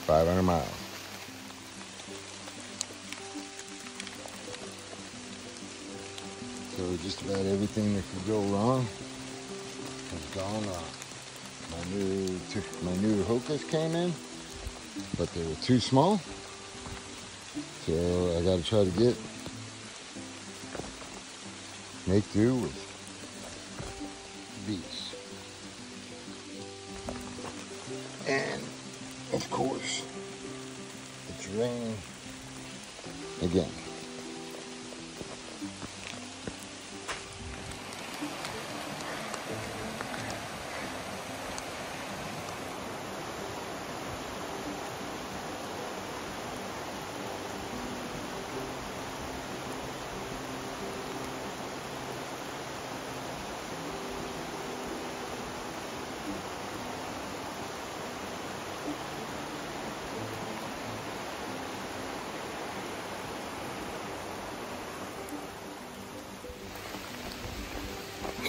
$500 miles. So just about everything that could go wrong has gone wrong. My new Hokas came in, but they were too small. So I got to try to make do with these. And of course, it's raining again.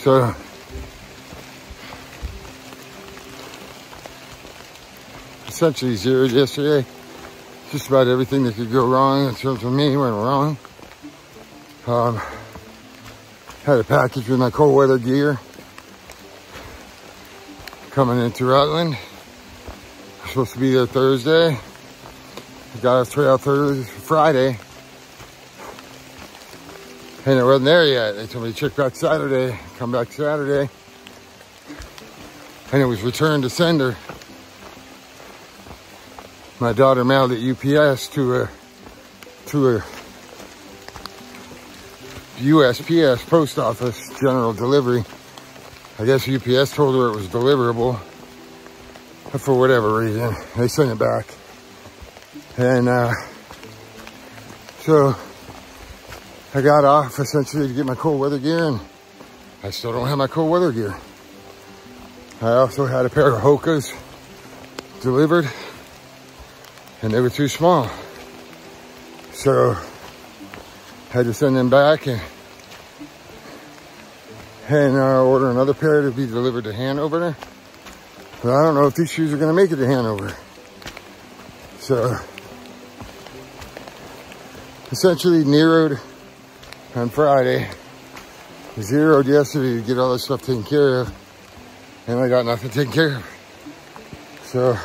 So essentially zeroed yesterday. Just about everything that could go wrong in terms of me went wrong. Had a package with my cold weather gear coming into Rutland. I'm supposed to be there Thursday. I got off trail Friday. And it wasn't there yet. They told me to check back Saturday, come back Saturday. And it was returned to sender. My daughter mailed it UPS to a USPS post office general delivery. I guess UPS told her it was deliverable. For whatever reason, they sent it back. And so I got off essentially to get my cold weather gear, and I still don't have my cold weather gear. I also had a pair of Hokas delivered, and they were too small. So I had to send them back and order another pair to be delivered to Hanover. But I don't know if these shoes are gonna make it to Hanover. So essentially neroed on Friday, zeroed yesterday to get all this stuff taken care of, and I got nothing taken care of. So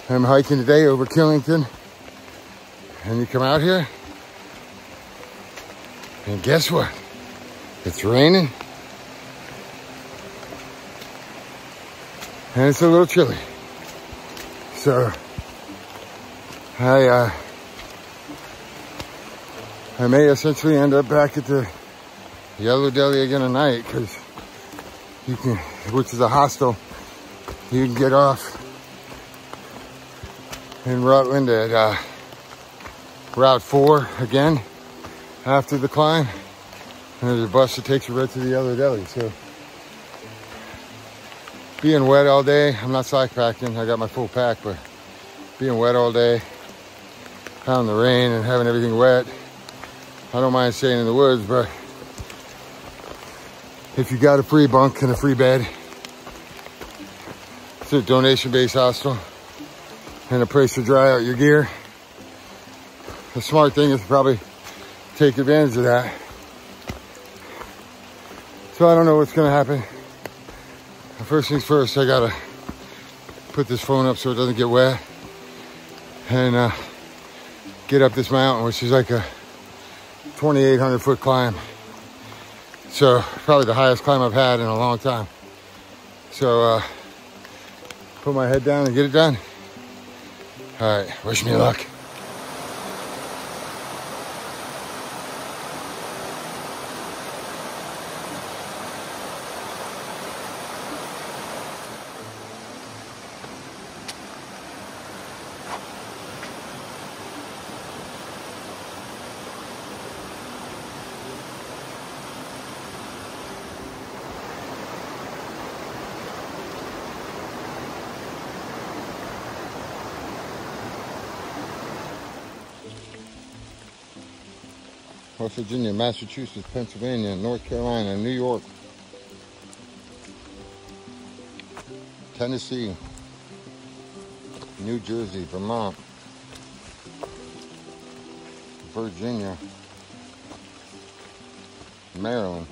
I'm hiking today over Killington, and you come out here, and guess what? It's raining, and it's a little chilly. So I may essentially end up back at the Yellow Deli again tonight, because you can, which is a hostel, you can get off in Rutland at Route 4 again after the climb, and there's a bus that takes you right to the Yellow Deli. So being wet all day, I'm not slack packing, I got my full pack, but being wet all day, out in the rain and having everything wet, I don't mind staying in the woods. But if you got a free bunk and a free bed, it's a donation-based hostel and a place to dry out your gear, the smart thing is to probably take advantage of that. So I don't know what's gonna happen. First things first, I gotta put this phone up so it doesn't get wet, and get up this mountain, which is like a 2,800 foot climb. So probably the highest climb I've had in a long time. So put my head down and get it done. All right, wish me luck. West Virginia, Massachusetts, Pennsylvania, North Carolina, New York, Tennessee, New Jersey, Vermont, Virginia, Maryland,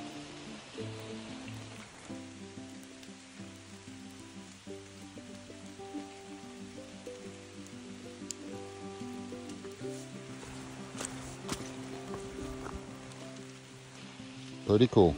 pretty cool.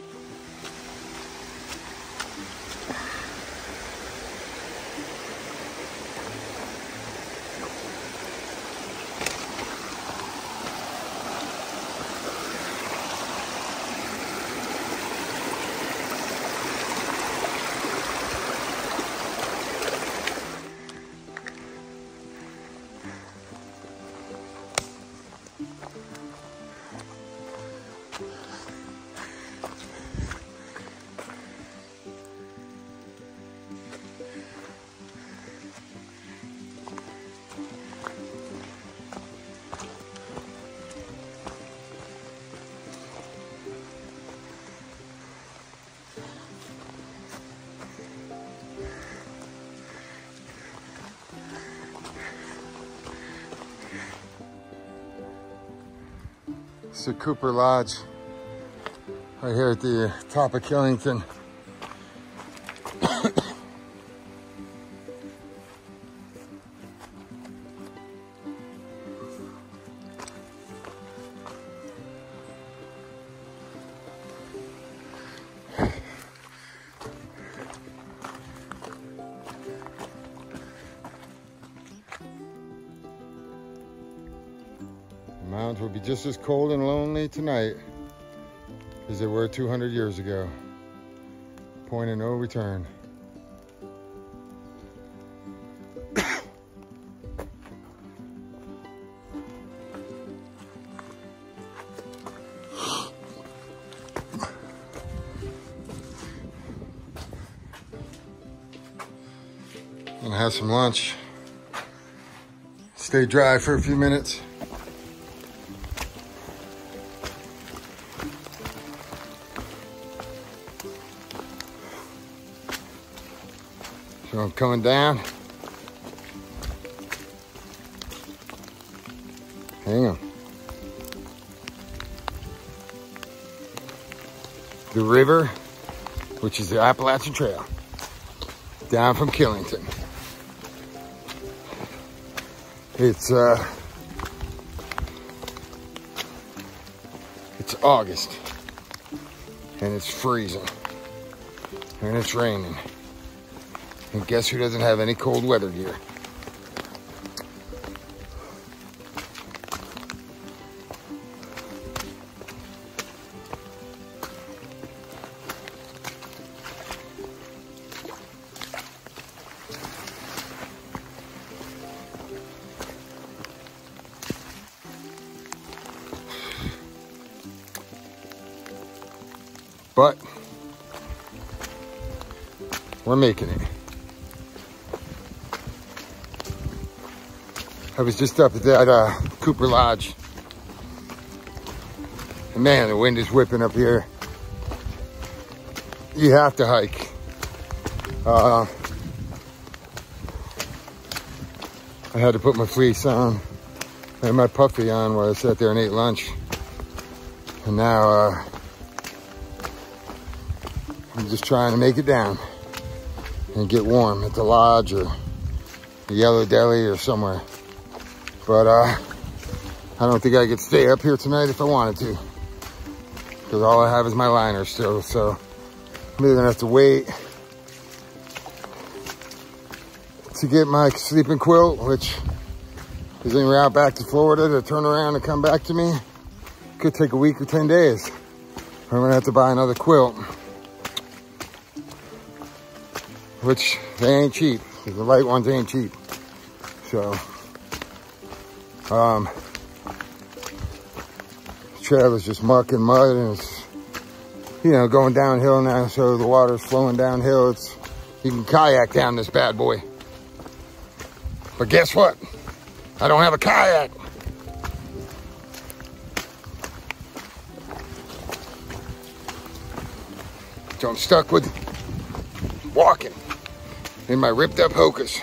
It's the Cooper Lodge right here at the top of Killington. The mountains will be just as cold and lonely tonight as they were 200 years ago. Point of no return. Gonna have some lunch. Stay dry for a few minutes. So I'm coming down. Hang on. The river, which is the Appalachian Trail, down from Killington. It's August, and it's freezing, and it's raining. And guess who doesn't have any cold weather gear? But we're making it. I was just up at that Cooper Lodge. And man, the wind is whipping up here. You have to hike. I had to put my fleece on and my puffy on while I sat there and ate lunch. And now I'm just trying to make it down and get warm at the lodge or the Yellow Deli or somewhere. But I don't think I could stay up here tonight if I wanted to, because all I have is my liner still. So I'm either gonna have to wait to get my sleeping quilt, which is en route back to Florida, to turn around and come back to me. Could take a week or 10 days. I'm gonna have to buy another quilt, which they ain't cheap. The light ones ain't cheap. So the trail is just muck and mud, and it's, you know, going downhill now, so the water's flowing downhill. You can kayak down this bad boy. But guess what? I don't have a kayak. So I'm stuck with walking in my ripped up Hokas.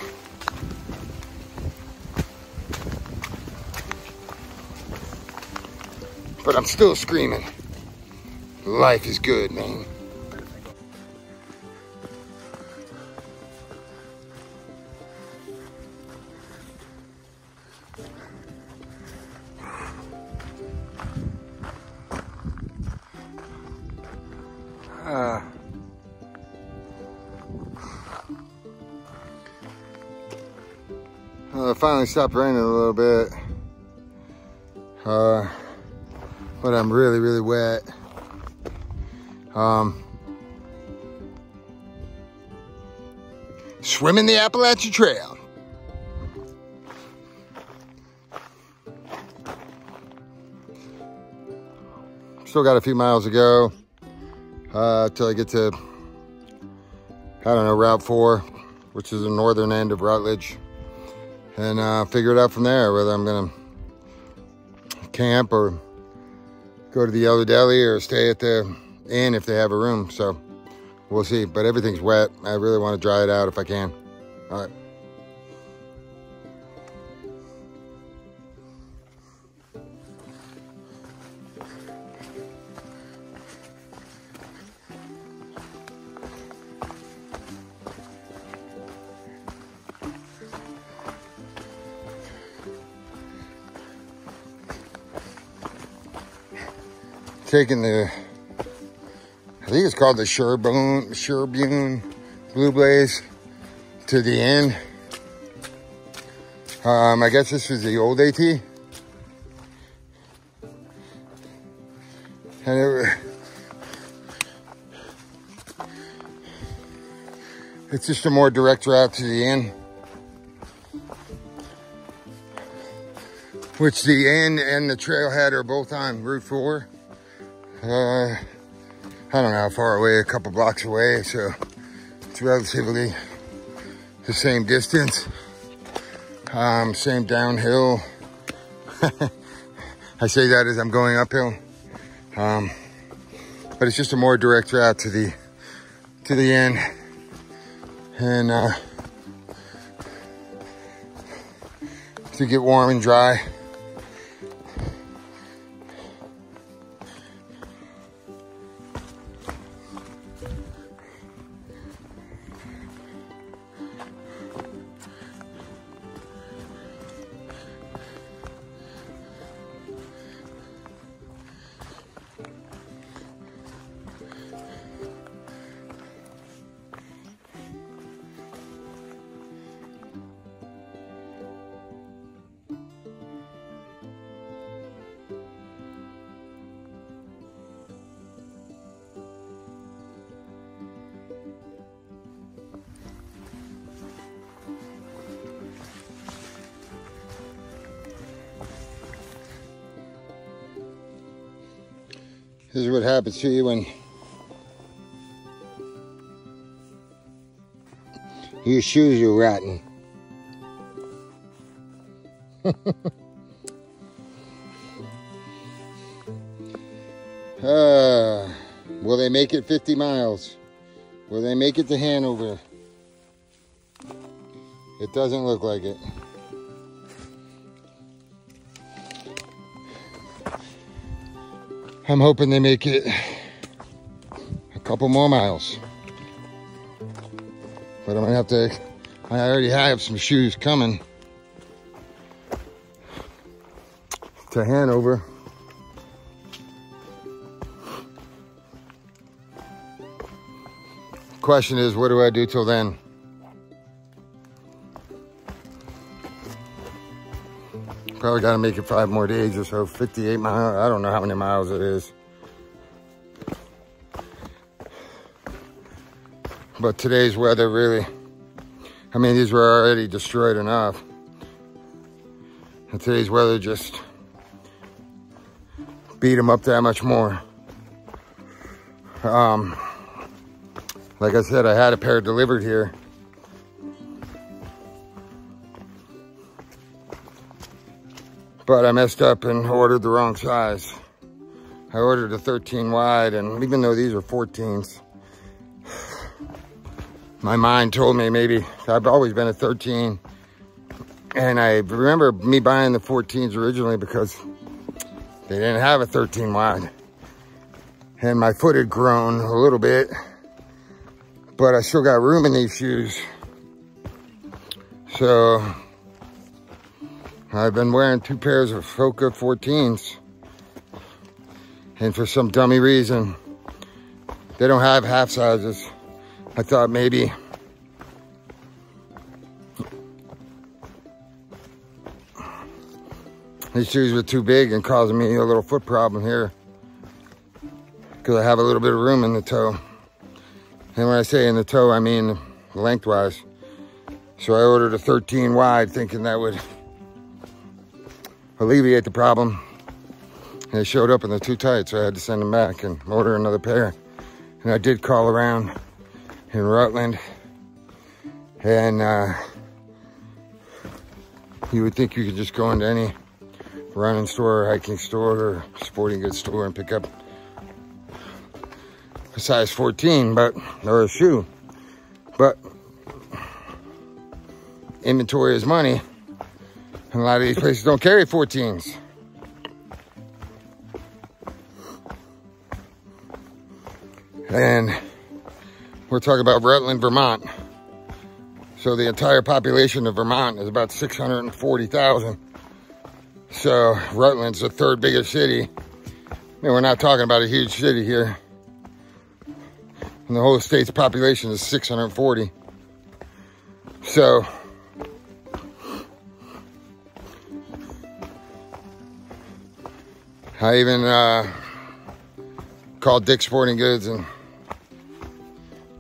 But I'm still screaming. Life is good, man. It finally stopped raining a little bit. But I'm really, really wet. Swimming the Appalachian Trail. Still got a few miles to go till I get to, I don't know, Route 4, which is the northern end of Rutledge. And figure it out from there, whether I'm gonna camp or go to the Yellow Deli or stay at the inn if they have a room. So we'll see, but everything's wet. I really want to dry it out if I can. All right. Taking the, I think it's called the Sherbourne Blue Blaze to the end. I guess this was the old AT. And it's just a more direct route to the inn. Which the inn and the trailhead are both on Route 4. I don't know how far away, a couple blocks away, so it's relatively the same distance, same downhill. I say that as I'm going uphill, but it's just a more direct route to the end, and to get warm and dry. This is what happens to you when your shoes are rotten. Will they make it 50 miles? Will they make it to Hanover? It doesn't look like it. I'm hoping they make it a couple more miles. But I'm gonna have to, I already have some shoes coming to Hanover. Question is, what do I do till then? Probably got to make it 5 more days or so, 58 miles. I don't know how many miles it is. But today's weather really, I mean, these were already destroyed enough. And today's weather just beat them up that much more. Like I said, I had a pair delivered here. But I messed up and ordered the wrong size. I ordered a 13 wide, and even though these are 14s, my mind told me maybe, I've always been a 13. And I remember me buying the 14s originally because they didn't have a 13 wide. And my foot had grown a little bit, but I still got room in these shoes. So I've been wearing 2 pairs of Hoka 14s. And for some dummy reason, they don't have half sizes. I thought maybe these shoes were too big and causing me a little foot problem here, because I have a little bit of room in the toe. And when I say in the toe, I mean lengthwise. So I ordered a 13 wide thinking that would alleviate the problem. And it showed up and they're too tight, so I had to send them back and order another pair. And I did call around in Rutland, and you would think you could just go into any running store or hiking store or sporting goods store and pick up a size 14, or a shoe. But inventory is money, and a lot of these places don't carry 14s. And we're talking about Rutland, Vermont. So the entire population of Vermont is about 640,000. So Rutland's the 3rd biggest city. And we're not talking about a huge city here. And the whole state's population is 640. So I even called Dick's Sporting Goods, and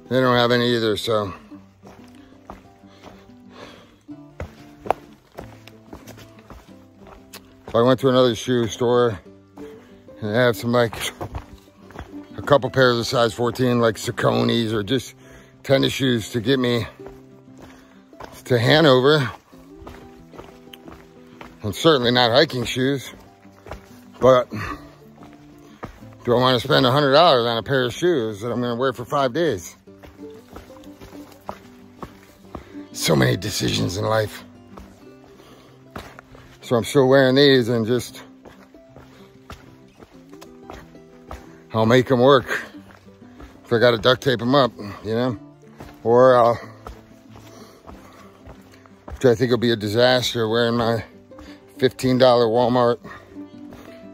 they don't have any either. So I went to another shoe store, and they have some, like, a couple pairs of size 14, like Sauconys or just tennis shoes to get me to Hanover. And certainly not hiking shoes. But do I want to spend $100 on a pair of shoes that I'm going to wear for 5 days? So many decisions in life. So I'm still wearing these, and just, I'll make them work. If I got to duct tape them up, you know? Or I'll, which I think will be a disaster, wearing my $15 Walmart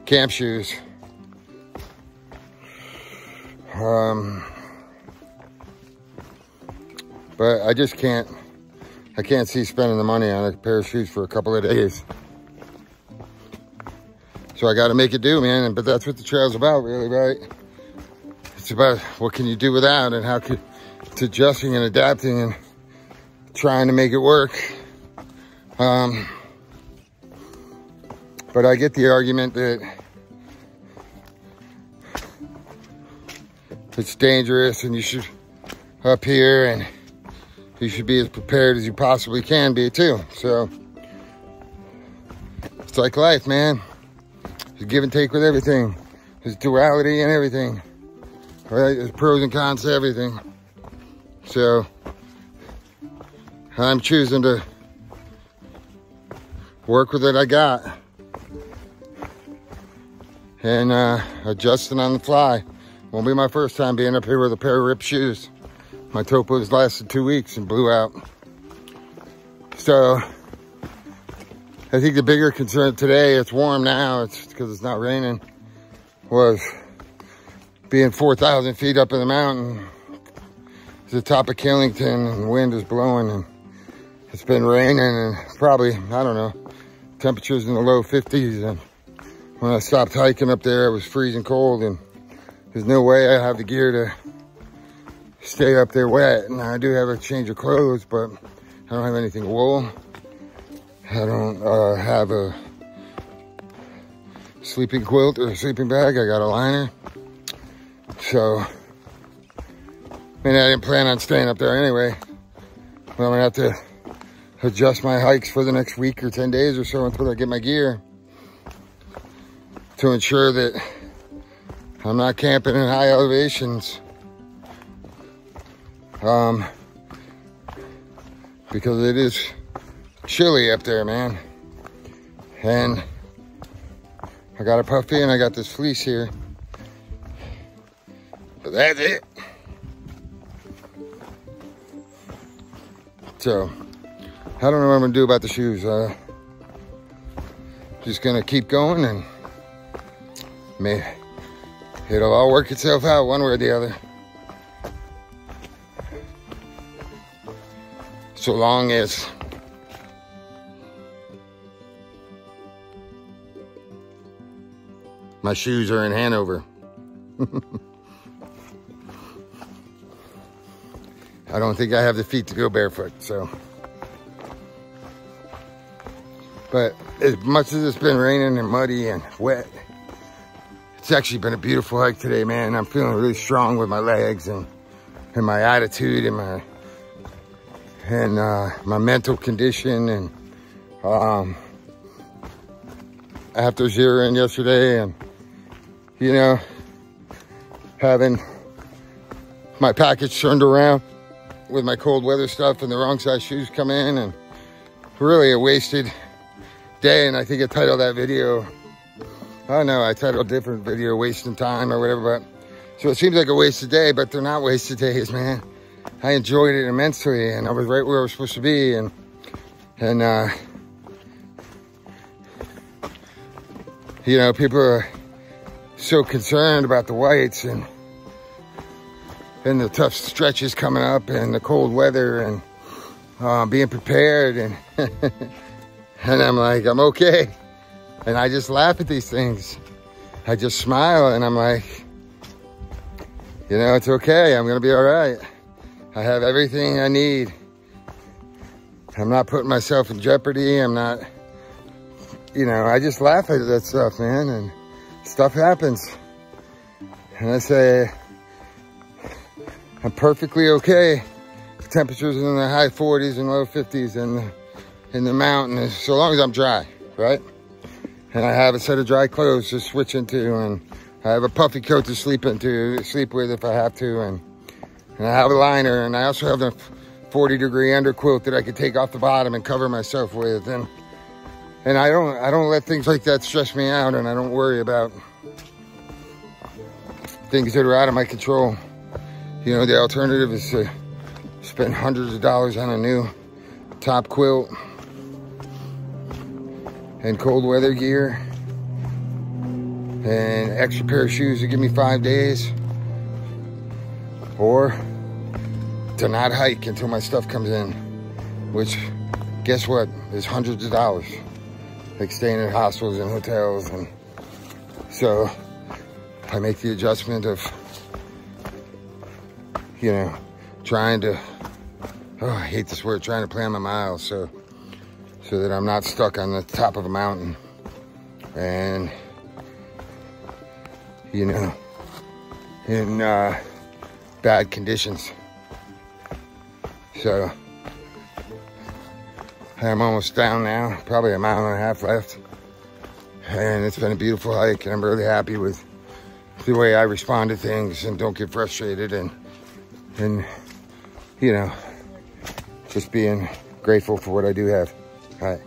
camp shoes. But I just can't, I can't see spending the money on a pair of shoes for a couple of days. So I got to make it do, man. But that's what the trail's about, really, right? It's about what can you do without, and how can, it's adjusting and adapting and trying to make it work. But I get the argument that it's dangerous and you should up here, and you should be as prepared as you possibly can be too. So it's like life, man. There's give and take with everything. There's duality and everything, right? There's pros and cons to everything. So I'm choosing to work with what I got and adjusting on the fly. Won't be my first time being up here with a pair of ripped shoes. My topos lasted 2 weeks and blew out. So I think the bigger concern today, it's warm now, it's because it's not raining, was being 4,000 feet up in the mountain. It's the top of Killington, and the wind is blowing, and it's been raining, and probably, I don't know, temperatures in the low 50s. And when I stopped hiking up there, it was freezing cold, and there's no way I have the gear to stay up there wet. And I do have a change of clothes, but I don't have anything wool. I don't have a sleeping quilt or a sleeping bag. I got a liner. So, I mean, I didn't plan on staying up there anyway. But I'm gonna have to adjust my hikes for the next week or 10 days or so until I get my gear, to ensure that I'm not camping in high elevations. because it is chilly up there, man. And I got a puffy and I got this fleece here. But that's it. So, I don't know what I'm gonna do about the shoes. Just gonna keep going, and it'll all work itself out one way or the other. So long as my shoes are in Hanover. I don't think I have the feet to go barefoot, so. But as much as it's been raining and muddy and wet, it's actually been a beautiful hike today, man. I'm feeling really strong with my legs and my attitude and my mental condition. And after zeroing yesterday and, you know, having my package turned around with my cold weather stuff and the wrong size shoes come in, and really a wasted day. And I think I titled that video, I don't know, I titled a different video, wasting time or whatever. But so it seems like a wasted day, but they're not wasted days, man. I enjoyed it immensely, and I was right where I was supposed to be. And you know, people are so concerned about the whites and the tough stretches coming up and the cold weather and being prepared, and and I'm like, I'm okay. And I just laugh at these things. I just smile, and I'm like, you know, it's okay. I'm gonna be all right. I have everything I need. I'm not putting myself in jeopardy. I'm not, you know, I just laugh at that stuff, man, and stuff happens. And I say, I'm perfectly okay. The temperatures in the high 40s and low 50s in the mountains, so long as I'm dry, right? And I have a set of dry clothes to switch into, and I have a puffy coat to sleep with if I have to, and I have a liner, and I also have a 40-degree underquilt that I could take off the bottom and cover myself with, and I don't let things like that stress me out, and I don't worry about things that are out of my control. You know, the alternative is to spend hundreds of dollars on a new top quilt and cold weather gear and extra pair of shoes to give me 5 days, or to not hike until my stuff comes in, which, guess what, is hundreds of dollars, like staying in hostels and hotels. And so I make the adjustment of, you know, trying to, oh, I hate this word, trying to plan my miles so that I'm not stuck on the top of a mountain and, you know, in bad conditions. So I'm almost down now, probably a mile and a half left, and it's been a beautiful hike, and I'm really happy with the way I respond to things and don't get frustrated, and you know, just being grateful for what I do have. All right.